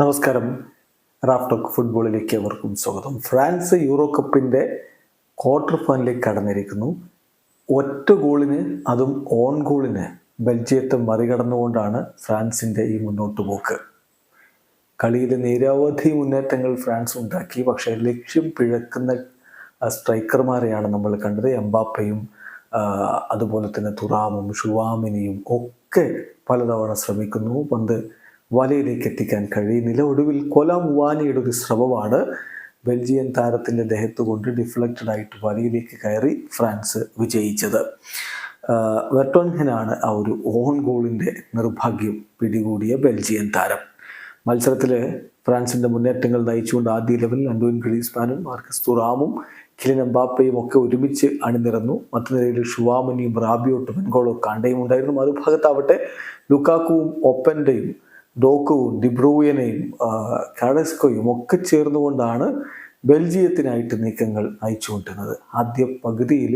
നമസ്കാരം. റാഫ്ടോക്ക് ഫുട്ബോളിലേക്ക് അവർക്കും സ്വാഗതം. ഫ്രാൻസ് യൂറോ കപ്പിൻ്റെ ക്വാർട്ടർ ഫൈനലിലേക്ക് കടന്നിരിക്കുന്നു. ഒറ്റ ഗോളിന്, അതും ഓൺ ഗോളിന് ബെൽജിയത്തെ മറികടന്നുകൊണ്ടാണ് ഫ്രാൻസിൻ്റെ ഈ മുന്നോട്ട് പോക്ക്. കളിയിലെ നിരവധി മുന്നേറ്റങ്ങൾ ഫ്രാൻസ് ഉണ്ടാക്കി. പക്ഷേ ലക്ഷ്യം പിഴക്കുന്ന സ്ട്രൈക്കർമാരെയാണ് നമ്മൾ കണ്ടത്. എംബാപ്പയും അതുപോലെ തന്നെ തുറാമും ഷുവാമിനിയും ഒക്കെ പലതവണ ശ്രമിക്കുന്നു. പന്ത് വലയിലേക്ക് എത്തിക്കാൻ കഴിയുന്നില്ല. ഒടുവിൽ കൊലമുവാനിയുടെ ഒരു ശ്രമമാണ് ബെൽജിയൻ താരത്തിൻ്റെ ദേഹത്ത് കൊണ്ട് ഡിഫ്ലക്റ്റഡ് ആയിട്ട് വലയിലേക്ക് കയറി ഫ്രാൻസ് വിജയിച്ചത്. വെർട്ടോൺഹനാണ് ആ ഒരു ഓൺ ഗോളിൻ്റെ നിർഭാഗ്യം പിടികൂടിയ ബെൽജിയൻ താരം. മത്സരത്തിൽ ഫ്രാൻസിൻ്റെ മുന്നേറ്റങ്ങൾ നയിച്ചുകൊണ്ട് ആദ്യ ലെവലിൽ അന്റോയിൻ ഗ്രീസ്മാനും മാർക്കസ് തുറാമും കിലിൻ എംബാപ്പയും ഒക്കെ ഒരുമിച്ച് അണിനിരന്നു. മറ്റു നിരയിൽ ഷുവാമനിയും റാബിയോട്ടും എൻഗോളോ കാണ്ടയും ഉണ്ടായിരുന്നു. മറുഭാഗത്താവട്ടെ ലുക്കാക്കുവും ഒപ്പൻ്റെയും ഡോക്കുവും ഡിബ്രൂയനെയും കാഡസ്കോയും ഒക്കെ ചേർന്നുകൊണ്ടാണ് ബെൽജിയത്തിനായിട്ട് നീക്കങ്ങൾ അയച്ചുകൊണ്ടിരുന്നത്. ആദ്യ പകുതിയിൽ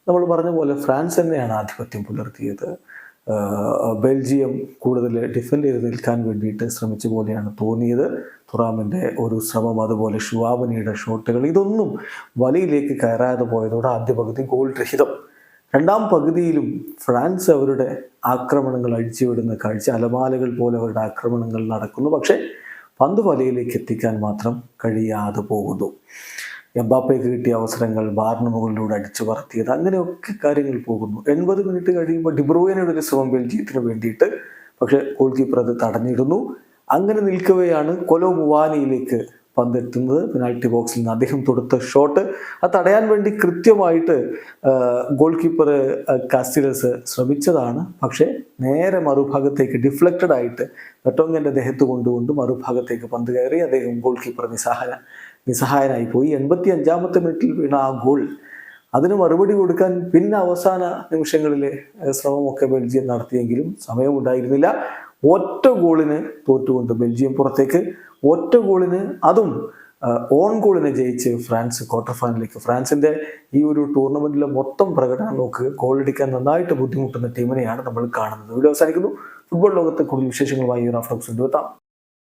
നമ്മൾ പറഞ്ഞ പോലെ ഫ്രാൻസ് തന്നെയാണ് ആധിപത്യം പുലർത്തിയത്. ബെൽജിയം കൂടുതൽ ഡിഫെൻഡ് ചെയ്ത് നിൽക്കാൻ വേണ്ടിയിട്ട് ശ്രമിച്ച പോലെയാണ് തോന്നിയത്. തുറാമിൻ്റെ ഒരു ശ്രമം, അതുപോലെ ഷുവാമനിയുടെ ഷോട്ടുകൾ, ഇതൊന്നും വലയിലേക്ക് കയറാതെ പോയതോടെ ആദ്യ പകുതി ഗോൾ രഹിതം. രണ്ടാം പകുതിയിലും ഫ്രാൻസ് അവരുടെ ആക്രമണങ്ങൾ അഴിച്ചുവിടുന്ന കാഴ്ച, അലമാലകൾ പോലെ അവരുടെ ആക്രമണങ്ങൾ നടക്കുന്നു. പക്ഷേ പന്ത് വലയിലേക്ക് എത്തിക്കാൻ മാത്രം കഴിയാതെ പോകുന്നു. എംബാപ്പയ്ക്ക് കിട്ടിയ അവസരങ്ങൾ ബാറിന് മുകളിലൂടെ അടിച്ചു പറത്തിയത്, അങ്ങനെയൊക്കെ കാര്യങ്ങൾ പോകുന്നു. 80 മിനിറ്റ് കഴിയുമ്പോൾ ഡിബ്രൂയനയുടെ ഒരു ശ്രമം ബെൽജിയത്തിന് വേണ്ടിയിട്ട്, പക്ഷേ ഗോൾ കീപ്പർ അത് തടഞ്ഞിരുന്നു. അങ്ങനെ നിൽക്കവെയാണ് കൊലോ മുവാനിയിലേക്ക് പന്തെത്തുന്നത്. പെനാൽറ്റി ബോക്സിൽ നിന്ന് അദ്ദേഹം തൊടുത്ത ഷോട്ട് അത് തടയാൻ വേണ്ടി കൃത്യമായിട്ട് ഗോൾ കീപ്പർ കാസ്റ്റിലസ് ശ്രമിച്ചതാണ്. പക്ഷേ നേരെ മറുഭാഗത്തേക്ക് ഡിഫ്ലക്റ്റഡ് ആയിട്ട് വെർട്ടോങ്കൻ്റെ ദേഹത്ത് കൊണ്ടുകൊണ്ട് മറുഭാഗത്തേക്ക് പന്ത് കയറി. അദ്ദേഹം ഗോൾ കീപ്പർ നിസ്സഹായനായി പോയി. 85-ാമത്തെ മിനിറ്റിൽ വീണ ആ ഗോൾ, അതിന് മറുപടി കൊടുക്കാൻ പിന്നെ അവസാന നിമിഷങ്ങളിലെ ശ്രമമൊക്കെ ബെൽജിയം നടത്തിയെങ്കിലും സമയമുണ്ടായിരുന്നില്ല. ഒറ്റ ഗോളിന് തോറ്റുകൊണ്ട് ബെൽജിയം പുറത്തേക്ക്. ഒറ്റ ഗോളിന്, അതും ഓൺ ഗോളിനെ ജയിച്ച് ഫ്രാൻസ് ക്വാർട്ടർ ഫൈനലിലേക്ക്. ഫ്രാൻസിൻ്റെ ഈ ഒരു ടൂർണമെൻറ്റിലെ മൊത്തം പ്രകടനം നോക്ക്, ഗോളടിക്കാൻ നന്നായിട്ട് ബുദ്ധിമുട്ടുന്ന ടീമിനെയാണ് നമ്മൾ കാണുന്നത്. വീഡിയോ അവസാനിക്കുന്നു. ഫുട്ബോൾ ലോകത്തെ കൂടുതൽ വിശേഷങ്ങളുമായി റാഫ്ടോക്സ് എത്താം.